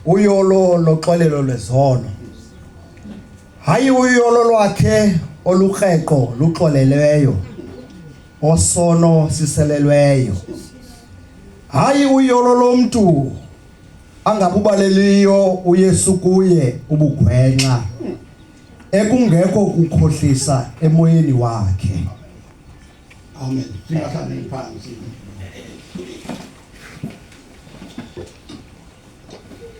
uyolo loxolelo lwezono, hayi uyolo lwakhe olukreko luxolelweyo, osono siselelweyo, hayi uyolo lomntu angabubaleliyo uYesu kuye ubugwenxa, ekungekho kukhohlisa emoyeni wakhe. Amen. Singahlali phansi.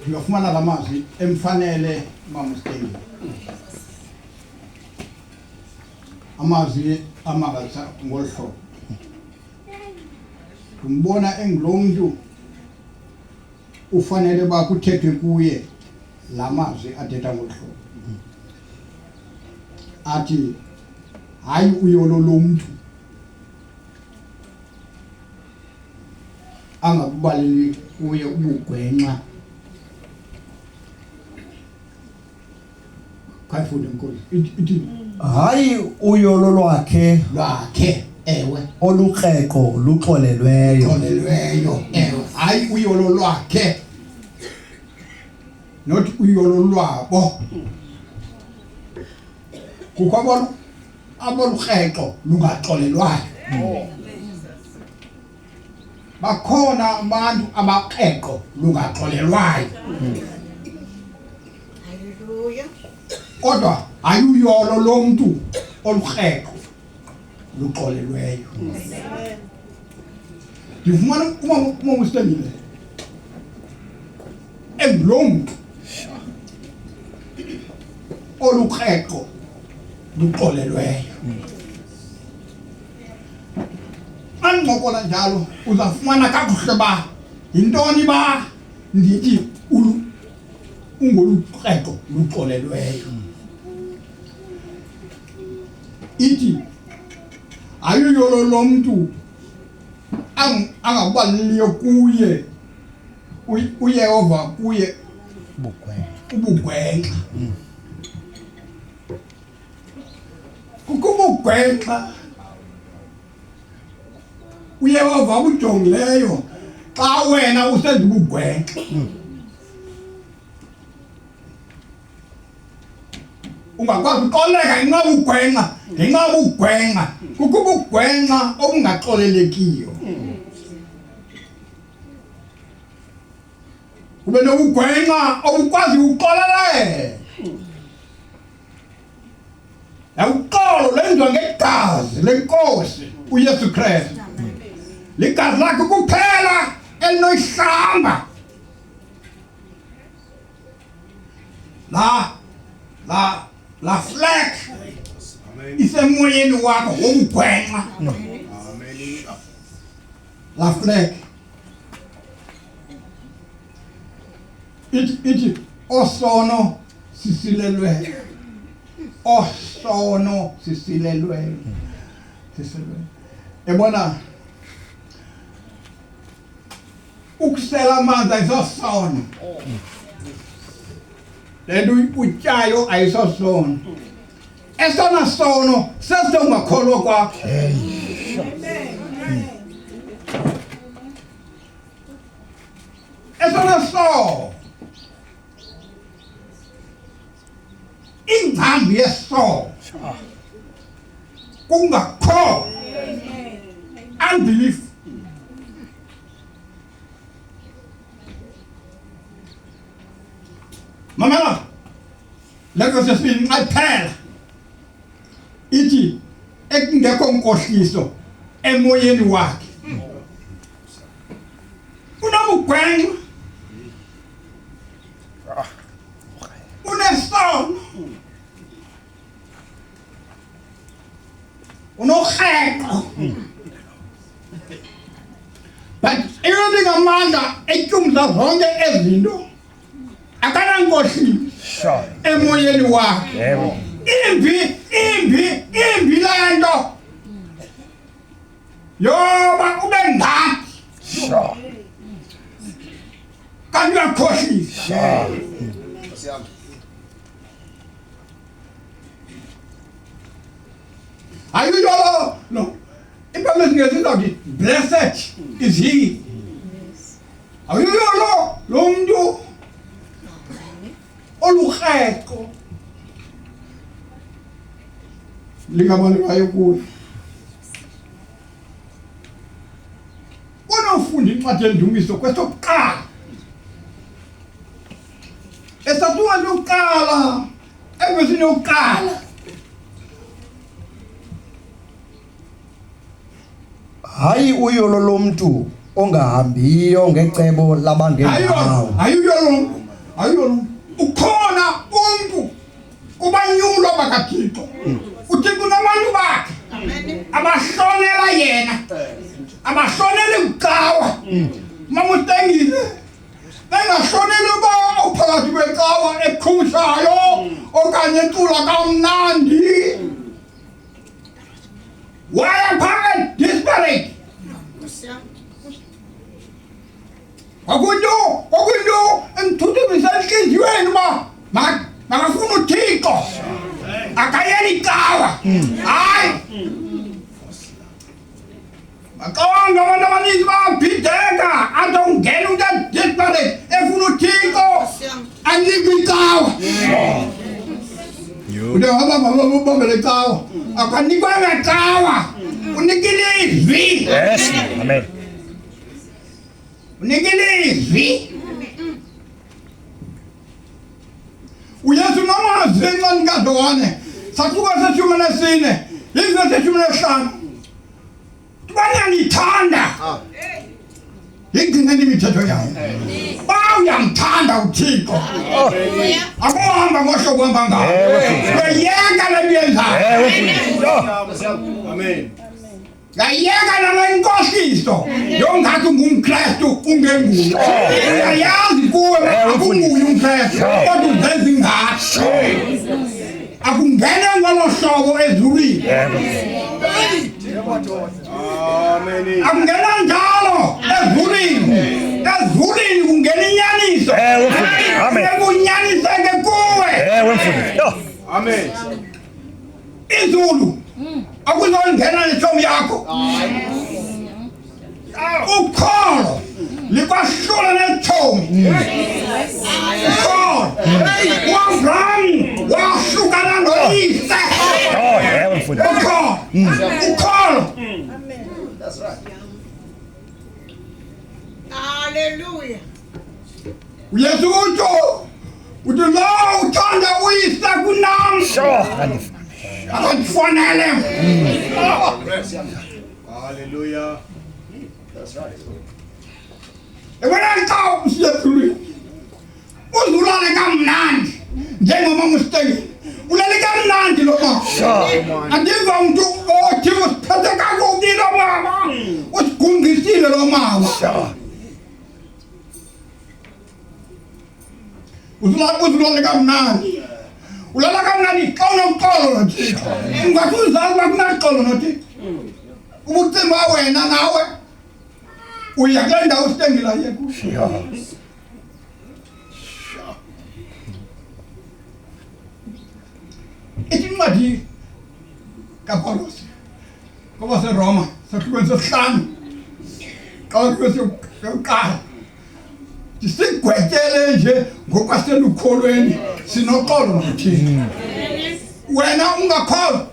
Ngiyafumana lamazwi emfanele Mama Steve. Amazwi amangasa ngolhlobo. Umbona engilomuntu ufanele bakuthethwe kuye lamazwi athetha ngolhlobo. Athi hayi uyolo lomuntu angakubaleli kuye ubugwenxa. Kayifunda inkosi ithi Hayi uyolo lwakhe ewe olukreko luxolelweyo, ewe hayi uyolo lwakhe, not uyolo lwabo. Kukho abolukreko lungaxolelwayo. Bakhona abantu abakreko lungaxolelwayo. Hallelujah. Kodwa ayuyolo lomuntu olukreko luxolelweyo. Ndifumana uma usitendile engulomuntu olukreko luxolelweyo. Ancokola njalo uzafumana kakuhle ba yintoni ba ndithi ungolukreko luxolelweyo. Ithi ayuyolo lomuntu angabaleliyo kuye uYehova kuye ubugwenxa. Kukubugwenxa uYehova ujongileyo xa wena usenza ubugwenxa. Ungakwazi uxoleka ngenxa ubugwenxa. Kukho ubugwenxa obungaxolelekiyo. Kube nobugwenxa obukwazi uxoleleka. Uxolo lenziwa ngegazi lenkosi uYesu Kristu. Ligazi lakhe kuphela elinoyihlamba. La fleck isemoyeni wakho wobugwenxa. La fleck ithi osono sisilelweyo. Osono sisilelweyo. Ebona ukusela amanzi ayisosono. Lento utyayo ayisosono. Esona sono sesingakholwa kwakho. Esona sono ingcambi yesono kungakho unbelief. Mamela leko sesibini qaphela ithi ekungekho nkohliso emoyeni wakhe unobugwenxa, unesono, unokreko. But into ngamandla etyumza zonke ezinto akanankohliso emoyeni wakhe. Imbi lento yoba ube ngathi kanti uyakhohlisa. Ayuyolo no. Ibhayibheli ngesiza ukuthi blessed is he. Ayuyolo lo muntu ixhego likabalekayo kuyo. Unofunda incwadi yendumiso kwesokuqala. Esatuka lokuqala, evesini yokuqala. Hayi uyolo lomntu ongahambiyo ngecebo labangendawo. Ayiyolo. Ukhona umuntu kubanyulwa bakaThixo. Uthixo kunabantu bakhe. Abahlonela yena. Abahlonela ucawa. Mamutengile. Bengahlonela uba uphakathi kwecawa eqhushayo okanye encula kamnandi. Why apart disparate? Wakundu, entuthu bisenhliziyweni makafuna uThixo. Akayeli icawa. Hayi. Makawanga abantu abaninzi babhideka adongena umuntu disparate efuna uThixo anikwe icawa. Udahamba icawa. Akanikwa icawa. Unikile izwi. Yes. Amen. Unikile izwi. Uyesu namazi encane kaDoane. Sasuka seshumi nesine. Yize seshumi nesihlanu. Banyanithanda. Yingcineni imithetho yayo. Bayamthanda uThixo. Akuhamba ngohlobo ohamba ngalo. Uyayeka leyenzayo. Amen. Yayeka namainkohliso yongathi ungumKristu ungenguye. Uyayazi kuwe akunguye umKristu kodwa uzenza ingathi. Akungene ngolo hlobo ezulwini. Amen. Akungena njalo ezulwini. Ezulwini kungena inyaniso. Amen. Kunyaniseke kuwe. Amen. Izulu akuzongena nechomi yakho. Ukholo likwahlula nechomi. Ukholo uAbraham wahlukana noyise. Ukholo. That's right. Hallelujah. Uyesu uthi lo uthanda uyise kunami. Akandifonele. Hallelujah. That's right. Ebona xa usiyethulile. Uzulale kamnandi njengoba musteki. Ulale kamnandi lo mama. Andiva umuntu othi usiphethe kakubi lo mama. Usigungisile lo mama. Uzulale kamnandi. Ulala kamnandi xa unomxolo noThixo. Ungathi uzazi uba kunaxolo noThixo. Ubucima wena nawe uya kule ndawo usitengela yekuyo. Incwadi kaPaulos kwabaseRoma sahlukweni sesihlanu xa sigwetyele nje ngokwaselukholweni sinoxolo noThixo. Wena ungakholwa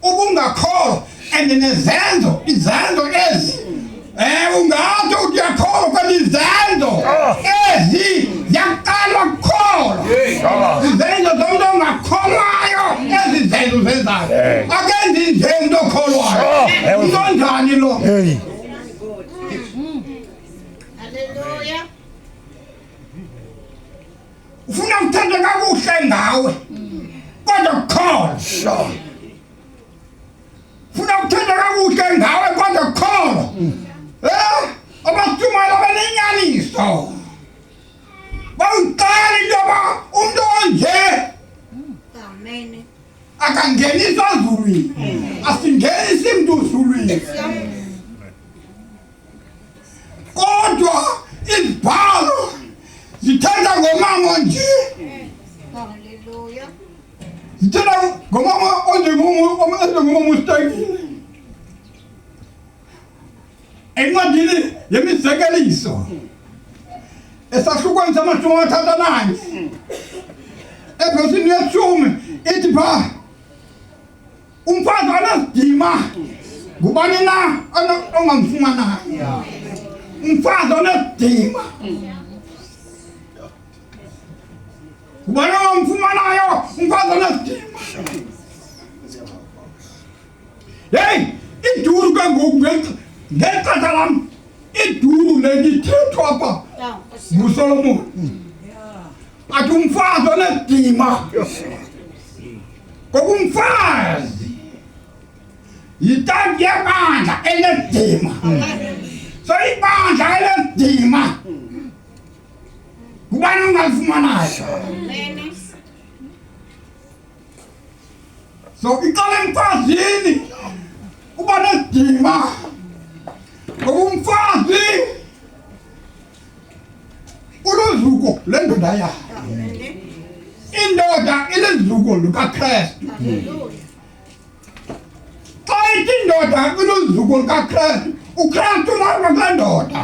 ubungakholwa and izenzo ezi ungathi uyakholwa kodwa izenzo ezi ziyaqala ukukholwa. Izenzo zomuntu ongakholwayo ezi zenzo zenzayo akenzi nje umuntu okholwayo. Into njani lo? Hallelujah. Ufuna ukuthatha kakuhle ngawe kodwa ukholwa. Ufuna ukuthatha kakuhle ngawe kodwa ukholwa. Abasithumela banenyaniso. Bawuqala into yoba umuntu onje Amen. akangeniswa ezulwini. Asingenisi mntu ezulwini. Kodwa izibhalo zithetha ngomama nje. Hallelujah. Zithetha ngomama onjengomama usitengile. Encwadini yemizekeliso esahlukweni samashumi amathathu nanye ephosini yeshumi ithi pha umfazi onesidima ngubani na ongamfumanayo umfazi onesidima ngubani ongamfumanayo umfazi onesidima hey iduru ke ngoku ngexesha lam iduru lelithethwa apha nguSolomon athi umfazi onesidima ngokumfazi yitanki yebandla enesidima so ibandla enesidima ngubani ongalifumanayo so iqala emfazini uba nesidima ngokumfazi ulozuko lendoda yayo indoda ilezuko lukaKristu xa ithi indoda ilezuko lukaKristu uKristu lapha kule ndoda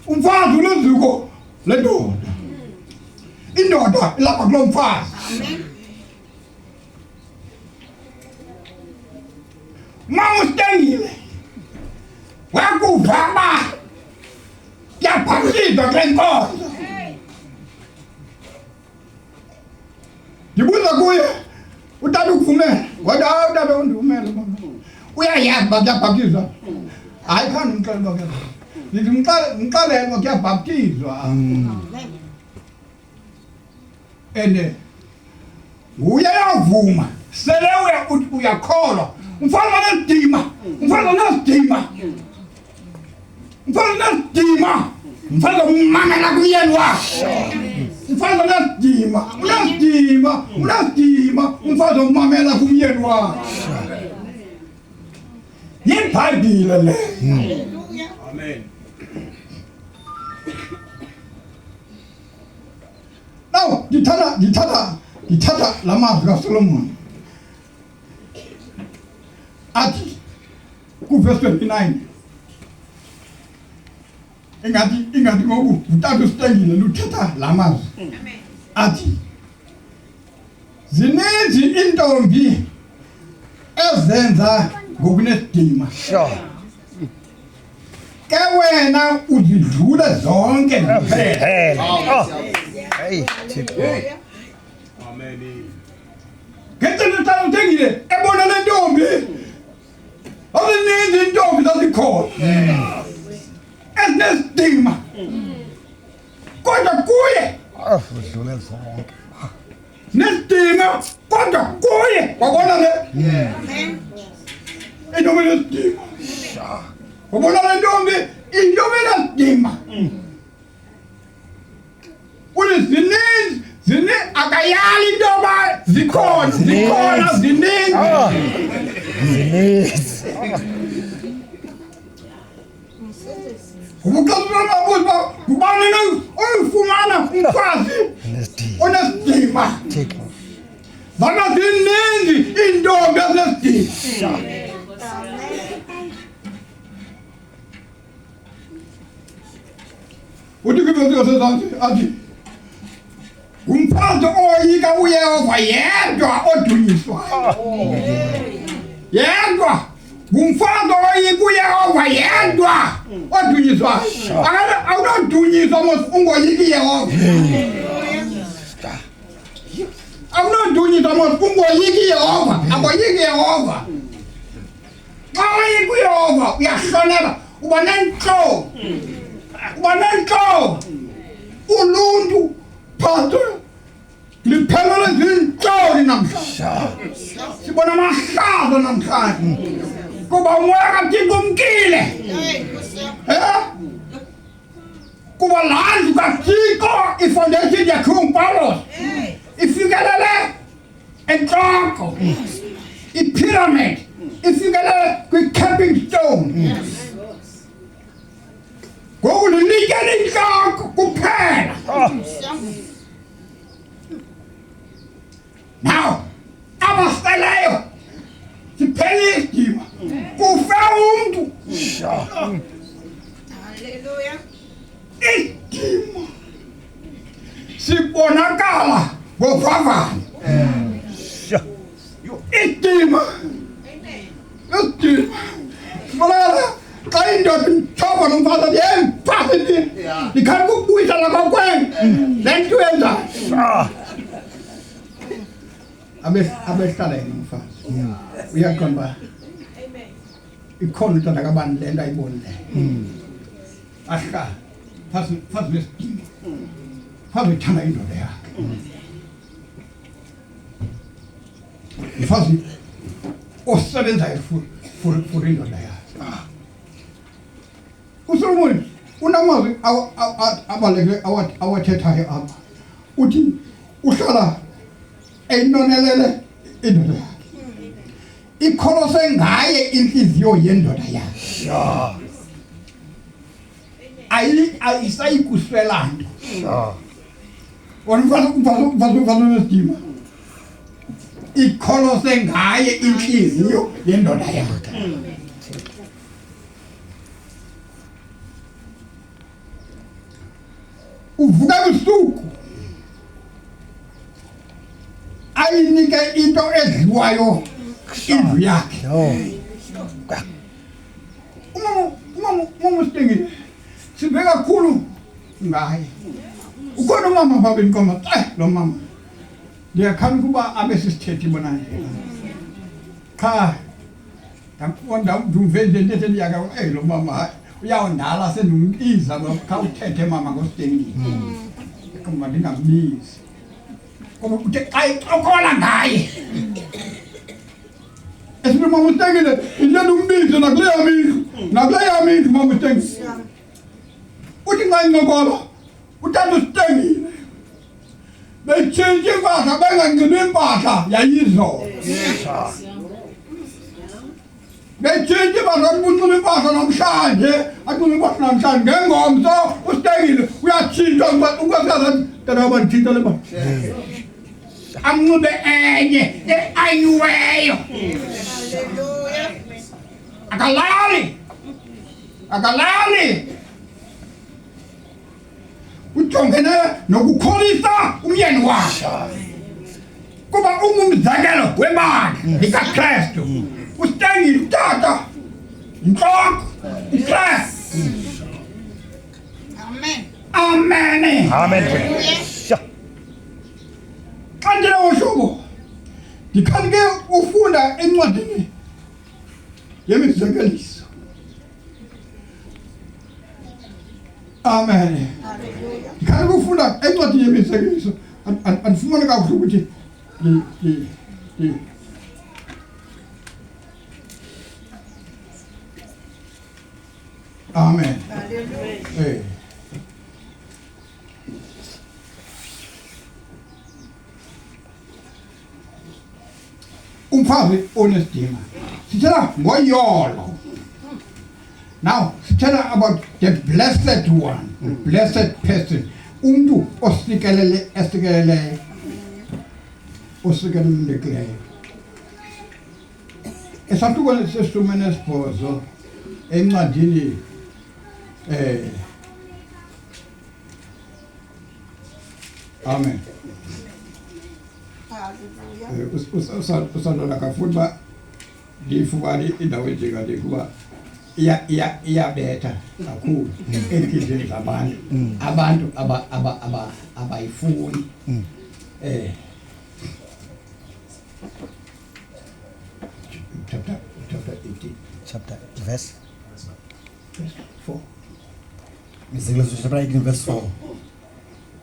umfazi ulezuko lendoda indoda ilapha kulo mfazi mama uStengile wakuva ba yaphathizwa kule nkonzo ndibuza kuye utata ukuvumela kodwa utata undivumela uyayazi uba kuyabhaptizwa hayi khani umxelela uba ndithi mxelele uba kuyabhaptizwa and nguye yavuma sele uyakholwa umfana onesidima umfana onesidima umfana onesidima umfana omamela kumyeni wakhe umfana onesidima unesidima umfana omamela kumyeni wakhe yiBhayibhile le Amen. now ngithatha la mazwi kaSolomon athi kuverse 29 ingathi ngoku utata uStengile luthetha la mazwi athi zininzi intombi ezenza ngokunesidima ke wena uzidlule zonke kuphela Hey, Amen. ngexesha utata uStengile ebona le ntombi azininzi intombi zazikhona ezinesidima kodwa kuye udlule zonke. nesidima kodwa kuye wabona le intombi enesidima wabona le ntombi intombi enesidima zininzi akayali intoba zikhona zininzi ubuxoxamabuza ngubani oyifumana umfazi onesidima zona zininzi iintombi ezinesidima uthi kwivesikaSezantsi athi umfazi oyika uYehova yedwa odunyiswayo yedwa ngumfazi oyika uYehova yedwa odunyiswayo awunodunyiswa mos ungoyiki uYehova awunodunyiswa mos ungoyiki uYehova akoyiki uYehova xa uyika uYehova uyahlonela uba nentloko uluntu phanto liphelele zintloli namhlanje sibona amahlazo namhlanje kuba umoya kaThixo umkile kuba laa ndlu kaThixo ifoundation yakhe uPawulos ifikelele entloko ipyramid ifikelele kwi-camping stone ngoku lilikele intloko kuphela now abaseleyo siphele isidima kufe umntu Hallelujah. Isimo sibonakala ngovavanyo. Isimo. Isimo. Malala xa indoda ithoba nomfazi yemfazi ndikhani ukubuyisa lakwakwena le nto yenzayo. Abehlala yena umfazi uyaqonda uba ikhona uthanda kabani le nto ayibonileyo ahlala fazi nesidingo fazi ithanda indoda yakhe ifazi osebenzayo for indoda yakhe. uSolomoni unamazwi abaleke awathethayo apha uthi uhlala eyinonelele indoda yakhe ikholose ngaye inhliziyo yendoda yakhe ayisayikuswela nto umfazi nesidima ikholose ngaye inhliziyo yendoda yakhe. Uvuka busuku ayinike into edliwayo indlu yakhe. Umama Sithengile sibe kakhulu ngaye. Ukhona umama baba inkomo lo mama ndiyakhana ukuba abe sisithethi bona nje cha ndamfonda umveze ntethe ndiyaka lo mama uyawundala sendimbiza kha uthethe mama ngoSithengile kuma ndingambizi ngoba uthe ayixokola ngaye esibe mama Sithengile indlela umbize nakuleya mindlu mama Sithengile uthi ngayincokola uthatha uSithengile betshintshe impahla benganxibi impahla yayizolo betshintshe impahla bunxiba impahla namhlanje anxiba impahla namhlanje ngengomso uSithengile uyatshintshwa ukwasaza tata ndithinta le mpahla anxibe enye eayiweyo. Hallelujah. akalali ujongene nokukholisa umyeni wakhe kuba ungumzekelo webandla likaKristu. uSithengile utata inhloko iKristu. Amen. Xa ndilewo hlobo ndikhani ke ufunda encwadini yemizekeliso. Amen. Ndikhani ukufunda encwadini yemizekeliso andifumane kakuhle ukuthi Amen. Hey. Umfazi onesidima sithetha ngoyolo. Now sithetha about the blessed one, the blessed person, umuntu osikeleleyo esahluko sesishumi nesibhozo encwadini Amen. Usandona kafuthi ba ndifumane indawo enjengale kuba iyabetha kakhulu enhliziyweni zabantu abayifuni. Chapter 18. Chapter verse 4. Mizekeliso chapter 18 verse 4.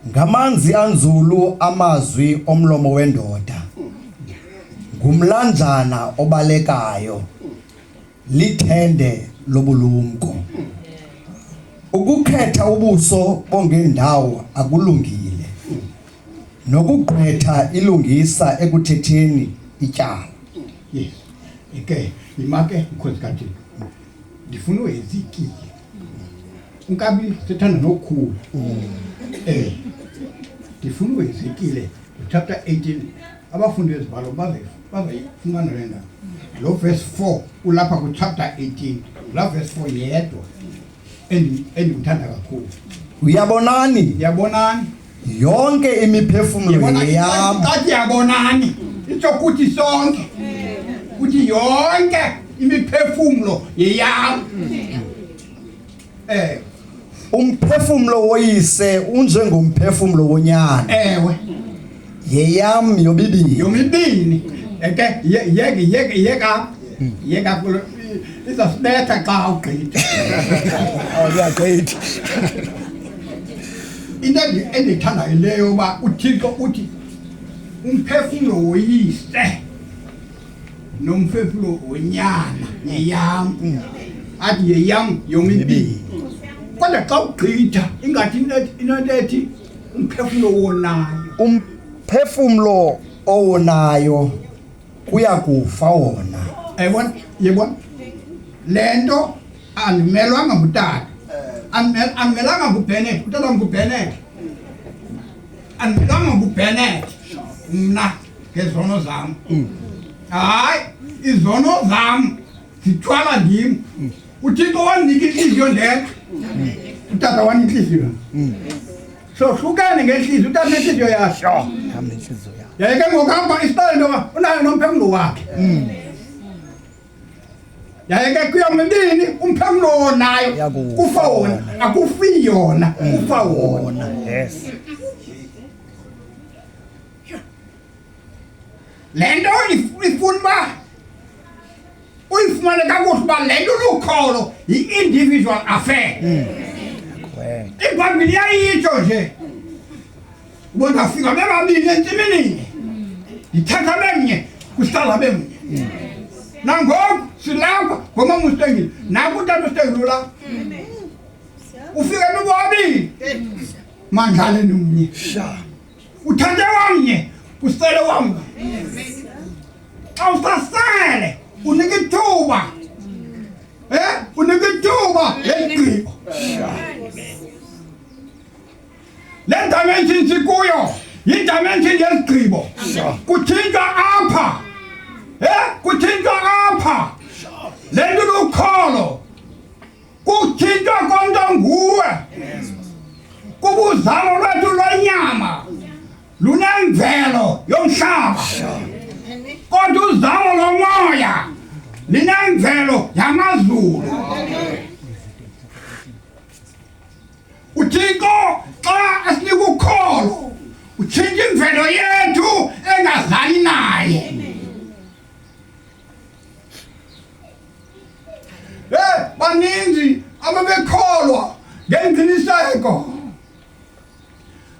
Ngamanzi anzulu amazwi omlomo wendoda. Ngumlanjana obalekayo. Lithende lobulumko. Ukukhetha ubuso bongendawo akulungile. Nokugqwetha ilungisa ekuthetheni ityala. Yes. Okay, imake mkhosi kaThixo. Ndifuna uHezekile. Unkabi sethanda nokukhula. Ndifuna uHezekile chapter 18 abafundi bezibhalo bazayifumana le ndawo. Lo verse 4 ulapha ku chapter 18. La verse 4 yedwa. endimthanda kakhulu. Uyabonani Yabonani? yonke imiphefumulo yeyam. Athi yabonani itsho kuthi sonke. Kuthi yonke imiphefumulo yeyam. Umphefumulo woyise unjengomphefumulo wonyana. Ewe. Yeyam yobibili. Yomibini. Yeka izasibetha xa ugqitha. Uyagqithi. Into endiyithandayo leyo uba uThixo uthi umphefumulo woyise nomphefumulo wonyana yeyam. Athi yeyam yomibili. Kodwa xa ugqitha ingathi into ethi umphefumulo wonayo. Umphefumulo owonayo kuyakufa wona. Yebona lento andimelwanga ngutata, andimelanga nguBennett, utata nguBennett, andimelanga nguBennett mna ngezono zam. Hayi, izono zam zithwala ndim. uThixo wanika inhliziyo ndedwa, utata wanika inhliziyo. So hlukane ngenhliziyo, utata nenhliziyo yakhe. Yami nenhliziyo yami. Yaye ke ngokuhamba isitayile noma unayo nomphefumulo wakhe. Yaye ke kuyomibini umphefumulo wonayo kufa wona, akufi yona, kufa wona. Yes. Lento ifuna uba uyifumane kakuhle uba lento lukholo yi-individual affair. iBhayibhile iyayitsho nje ubondafika bebabili entsimini yithatha bemnye kuhlala bemnye. Nangoku silapha ngomama uStengile naku utata uStengile ulapha. Ufike bebabili mandlale nomnye. Uthathe wamnye usele wamnye. Awusasele unika ithuba. Unika ithuba lesigqibo. Le dimension sikuyo yi-dimension yesigqibo. Kuthinjwa apha. Kuthinjwa apha. Le nto lukholo kuthinjwa konto nguwe. Kubuzalo lwethu lwenyama lunemvelo yomhlaba, kodwa uzalo lomoya linemvelo yamazulu. uThixo xa asinika ukholo utshintsha imvelo yethu engazali naye. Baninzi ababekholwa ngengqiniseko,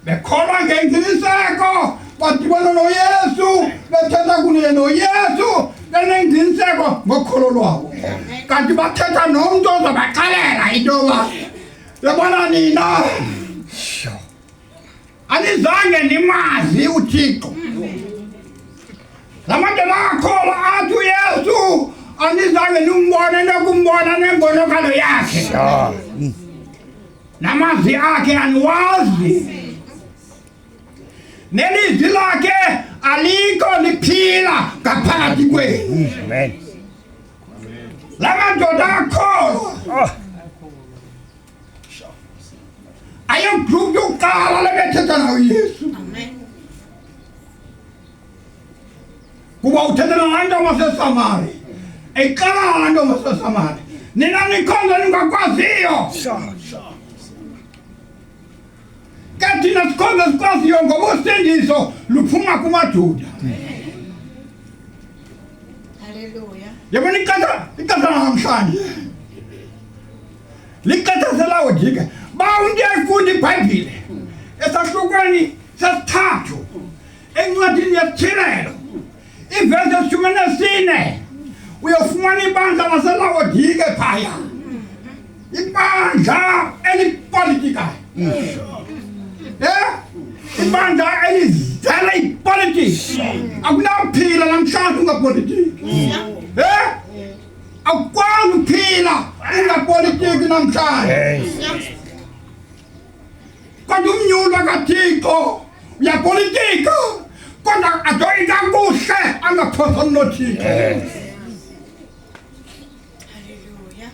bekholwa ngengqiniseko, badibana noYesu, bethetha kunye noYesu benengqiniseko ngokholo lwabo. Kanti bathetha nomntu ozobaxelela into yoba yabona nina anizange nimazi uThixo. La bantu bakholwa athi uYesu anizange nimbone nokumbona nembonakalo yakhe. Namazwi akhe aniwazi. Nelizwi lakhe alikho liphila ngaphakathi kwenu. Amen. La madoda akholwa ayogroup yokuqala lebethetha nayo uYesu. Kuba uthetha nabantu baseSamari, eqala nabantu baseSamari, nina nikhonza ningakwaziyo. Kanti thina sikhonza sikwaziyo ngoba usindiso luphuma kumaJuda. Hallelujah. Yabona ikatha namhlanje likhathazela uDike bawunti ayifunda iBhayibhile esahlukweni sesithathu encwadini yesithilelo ivesi yeshumi nesine uyofumana ibandla laseLaodike phaya, ibandla elipolitikayo. Ibandla elizela ipolitiki. Akunaphila namhlanje ungapolitiki. Akukwazi ukuphila ungapolitiki namhlanje. Kodwa umnyulwa kaThixo uyapolitika, kodwa adoyika kuhle angaphosani noThixo. Hallelujah.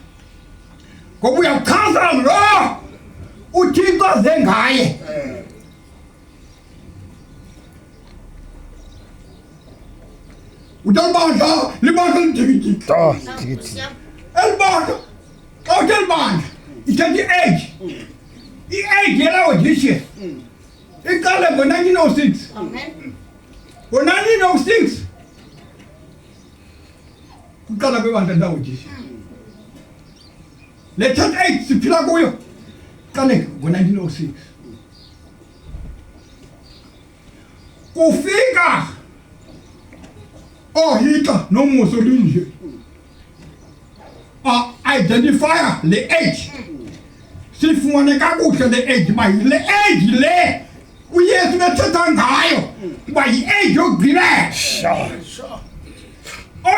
ngoba uyakhansa lo uThixo aze ngaye. Utalibandla libandla lidikidiki. Da, dikithi. Elibandla xa uthi elibandla ithatha i-age. I-age yelawo dishe iqale ngo-1906. Amen. Ngo-1906 kuqala kwebandla lawo dishe. Le 38 siphila kuyo iqale ngo-1906 kufika Hitler noMussolini identifier le age sifumane kakuhle le age ba le age le uYesu bethetha ngayo ba yi-age yokugqibela.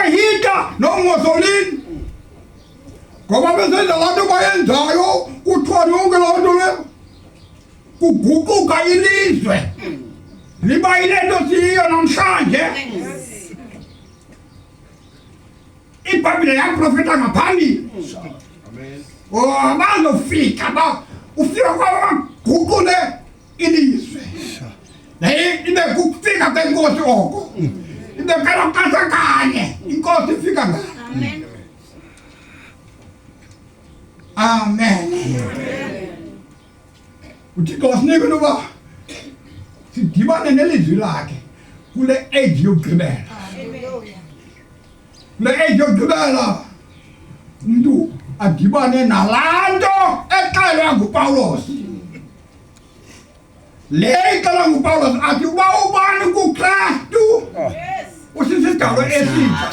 Hitler noMussolini ngoba besenza laa nto bayenzayo kuthiwa yonke loo nto le kuguquka ilizwe liba yile nto siyiyo namhlanje. iBhayibhile yaprofeta ngaphambili bazofika ufika kwabaguqule ilizwe ibe kufika kwenkosi oko ibe kalakasa kanye inkosi ifika ngayo. Amen. uThixo wasinike noba sidibane nelizwi lakhe kule age yokugqibela. Le age yokugqibela umuntu adibane nalaa nto exelwa nguPawulos. Le ixelwa nguPawulos athi uba ubani kuKristu usisigalo esitsha.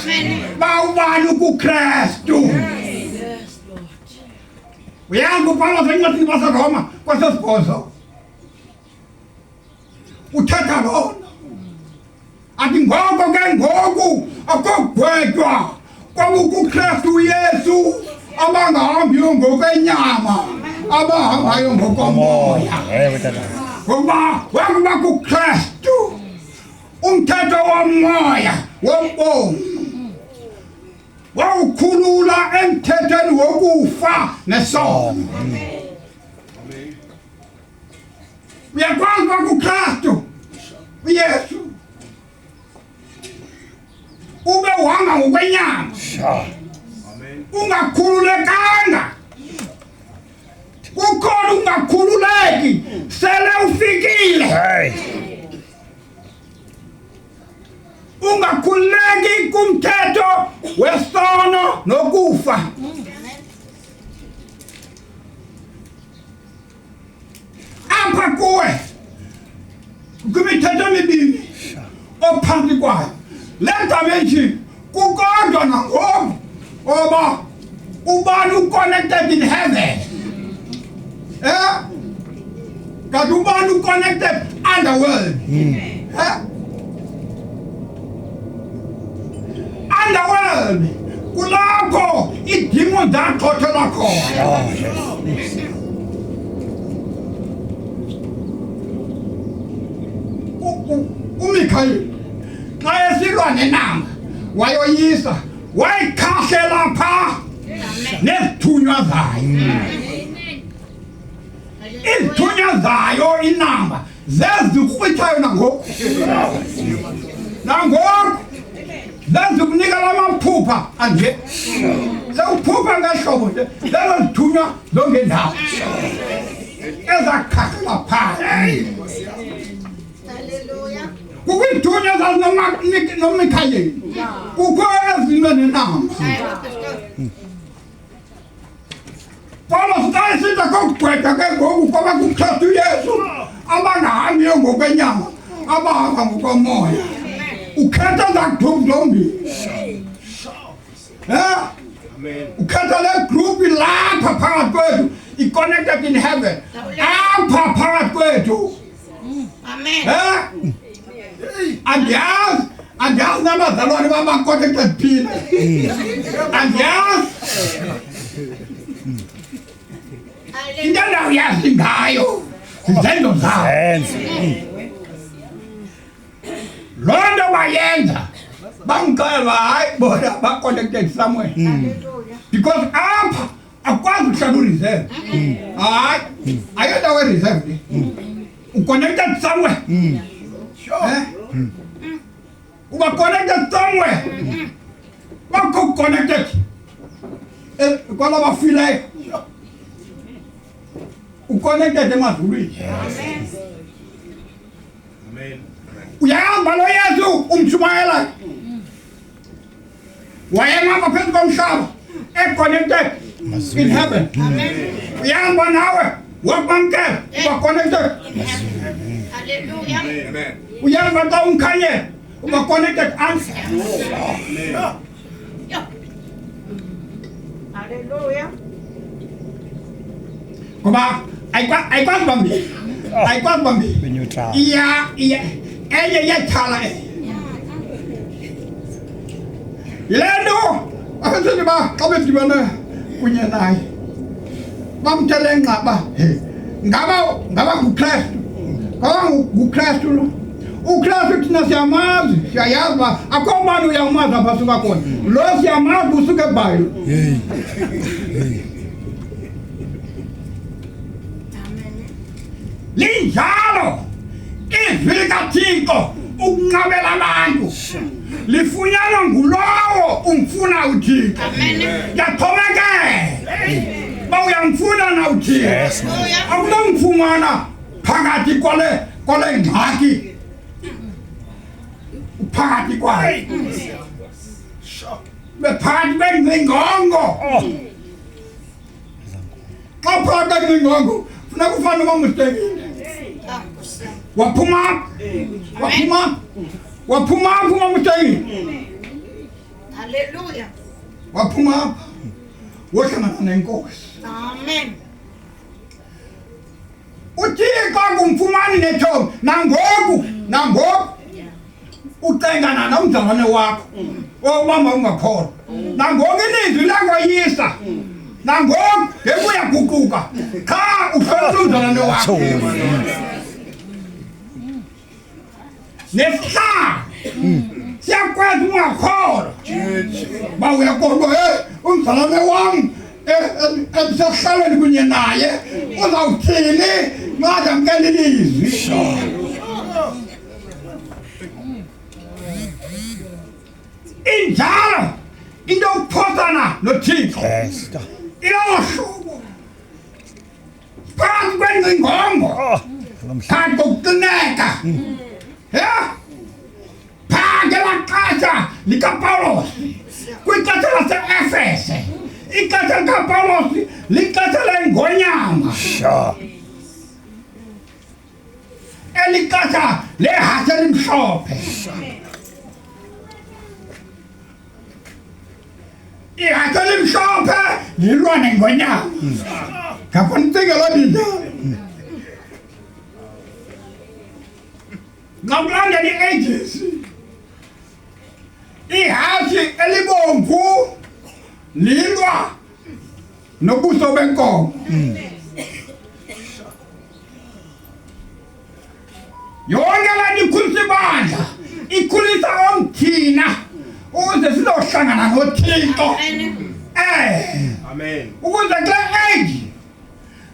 Uba ubani kuKristu. Uyazi uPawulos encwadini yaseRoma kwesesibhozo uthetha loo nto athi ngoko ke ngoku akugwetywa kwakuKristu Yesu abangahambiyo ngokwenyama abahambayo ngokomoya. Ngoba wakuba kuKristu umthetho womoya wobomi wawukhulula emthethweni wokufa nesono. Uyakwazi uba kuKristu uYesu ube uhamba ngokwenyama ungakhululekanga. Kukhona ungakhululeki sele ufikile. Ungakhululeki kumthetho wesono nokufa. Apha kuwe kwimithetho emibini ophansi kwayo le dimension kukodwa nangoku oba ubani uconnected in heaven. Kanti ubani uconnected underworld. Underworld kulapho idemons zaxhothelwa khona. uMikhayeli xa esilwa nenamba wayoyisa wayikhahlela phaa nezithunywa zayo. Izithunywa zayo inamba zezikrwithayo nangoku zezikunika la maphupha anje sewuphupha ngehlobo nje lezo zithunywa zongendawo ezakhahlela phaa. Kukho izithunywa zazinomikhayeli kukho ezinye nenamba. Paulos xa esithi kokugqwetha ke ngoku kwaba kuKristu Yesu abangahambiyo ngokwenyama abahamba ngokomoya. Ukhetha zakudumbu zombili. Ukhetha le group lapha phakathi kwethu i-connected in heaven apha phakathi kwethu. Andiyazi nabazalwane baba-connected phila. Andiyazi into ndawuyazi ngayo izenzo zawo. Loo nto bayenza bangixelela hayi bona ba-connected somewhere because apha akwazi ukuhlala ureserve hayi ayondawo ereserve uconnected somewhere uba connected somewhere bakho connected kwala bafileyo uconnected emazulwini uyahamba lo Yesu umshumayelayo wayehamba phezu komhlaba connected in heaven uyahamba nawe wakwamkela uba connected Hallelujah. uyahamba xa umkhanyela uba connected answer Hallelujah. ngoba ayikwazi bambili ayikwazi bambili Be-neutral. iya enye iyathala yile nto abathandi ba xa bedibana kunye naye bamthele ngqaba ngaba ngukristu ngaba ngukristu lo ukristu thina siyamazi siyayazi uba akho mani uyamazi apha suka khona lo siyamazi usuke ebhayilo linjalo izwi likaThixo ukunqabela abantu lifunyanwa ngulowo umfuna uThixo yaxhomekela ba uyamfuna na uThixo akunamfumana phakathi kwale ngxaki phakathi kwayo bephakathi bengcingongo xa phakathi bengcingongo funeka ufane uba mustekile waphuma mustekile Hallelujah. waphuma apha wohlangana nenkosi Amen. uThixo ngumfumani nethoba nangoku ucengana nomzalwane wakho owubamba ungakholwa nangoku ilizwi langoyisa nangoku ngekuyaguquka qha uhloniphe umzalwane wakho nesihlalo siyakwenza ungakholwa ba uyakholwa umzalwane wam ebisehlalweni kunye naye uzawuthini nxa zamkela ilizwi injalo into yokuphosana noThixo ilohlobo phakathi kwengcingongo phakathi kokuqineka phakathi kwexesha likapawulosi kwixesha lase-efese ixesha likapawulosi lixesha lengonyama eli xesha lehashe elimhlophe ihashe elimhlophe lilwa nengonyama ngafonitsikelo linjalo ngakulandela i-agency ihashe elibomvu lilwa nobuso benkomo yonke laa nto ikhulisa ibandla ikhulisa omthina ukuze sizohlangana noThixo Amen. ukuze kule age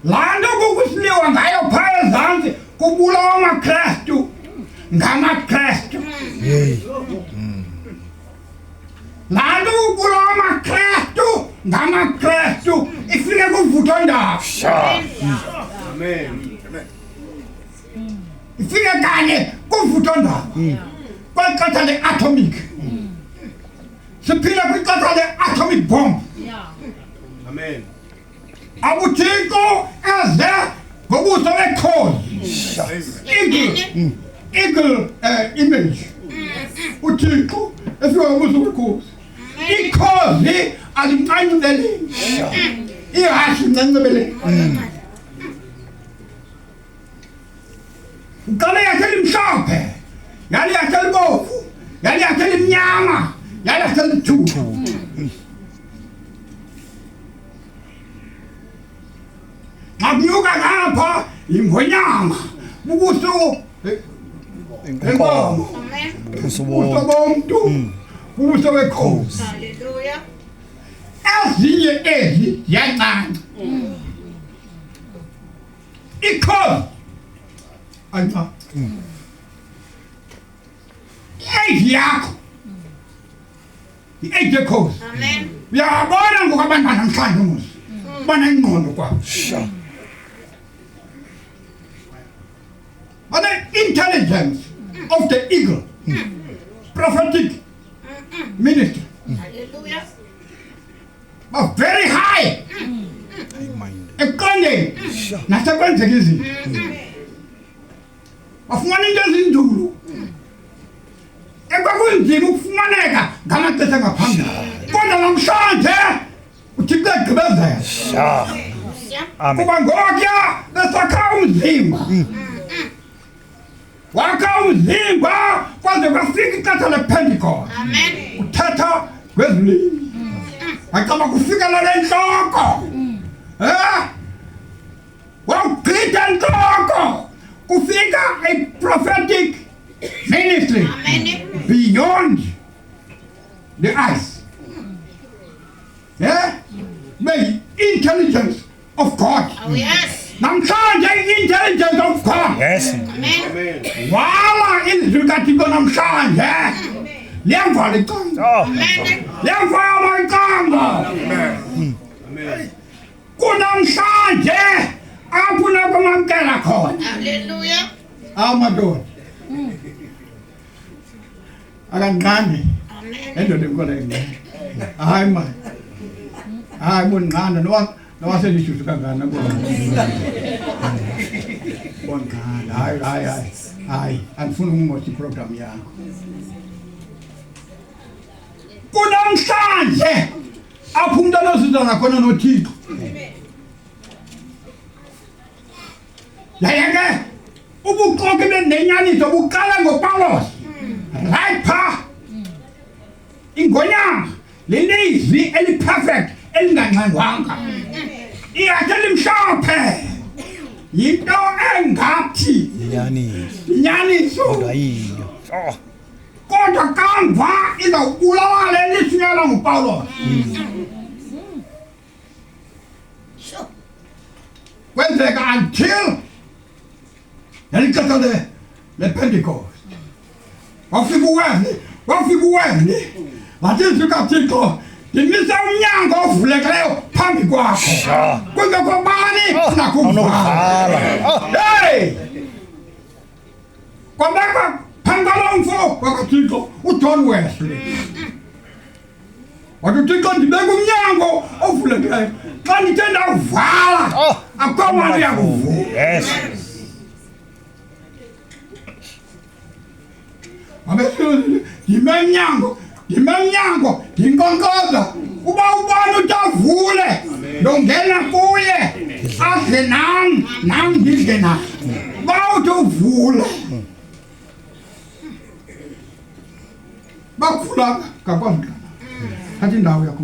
laa nto kukusiliwa ngayo phaa ezantsi kubulawa amakrestu ngamakrestu laa nto kubulawa amakrestu ngamakrestu ifike kuvuthondaba Amen. ifike kanye kuvuthondaba kwixesha le-atomic siphile kwixesha le-atomic bomb Amen. abuthixo eze ngobuso bekhozi eagle image uthixo efike ngobuso bekhozi ikhozi alincancubeleni ihashe incancubeleni uqale yakhe elimhlophe yali yakhe elibovu yali yakhe elimnyama yali yakhe elithuthu ngakunyuka ngapha yingonyama bubuso enkomo Amen. ubuso bomntu ubuso bekhozi Hallelujah. ezinye ezi ziyancane ikhozi ayincane i-age yakho i-age yekhozi Amen. uyabona ngoku abantwana namhlanje musi banengqondo kwabo bane-intelligence of the eagle prophetic ministry Hallelujah. but very high eqondeni nasekwenzeka izinto bafumana into ezinzulu ekwakunzima ukufumaneka ngamaxesha ngaphambili kodwa namhlanje uthixo egqibezela kuba ngokuya besakha umzimba wakha umzimba kwaze kwafika ixesha lepentecost Amen. uthetha ngezilimi acaba kufikelela entloko wawugqitha entloko kufika a prophetic ministry Amen. beyond the eyes the intelligence of God Oh, yes. namhlanje i-intelligence of God Yes. Amen. wala ilizwi likathixo namhlanje liyavala icango Amen. liyavala icango kunamhlanje apho nakwamamkela khona Hallelujah. amadoda akanqande Amen. endoda enkoleyo hayi mani hayi bonqanda nowaselishushu kangana bonqanda hayi andifuni ukumosha iprogram yakho kunamhlanje apho umntu anozizana khona nothixo yaye ke ubuxoki benenyaniso buqala ngopawulos right phaa ingonyama lelizwi eliperfect elinganxengwanga iyathi elimhlophe yinto engathi inyaniso kodwa kamva izawubulala elishunyelwa ngupawulos kwenzeka until nelixesha lepentecost wafika uwemli wathi izwi kathixo ndimise umnyango ovulekileyo phambi kwakho kungekho bani nakuvala hey kwabekwa phambi kwalo mfo wakathixo uJohn Wesley wathi uthixo ndibeka umnyango ovulekileyo xa ndithe ndawuvala akukho mali yakuvula ndimemnyango ndinkonkoza uba ubani uthi avule ndongena kuye adle nam ndidle naye uba uthi uvule bakuvula ngakwazi athi indawo yakho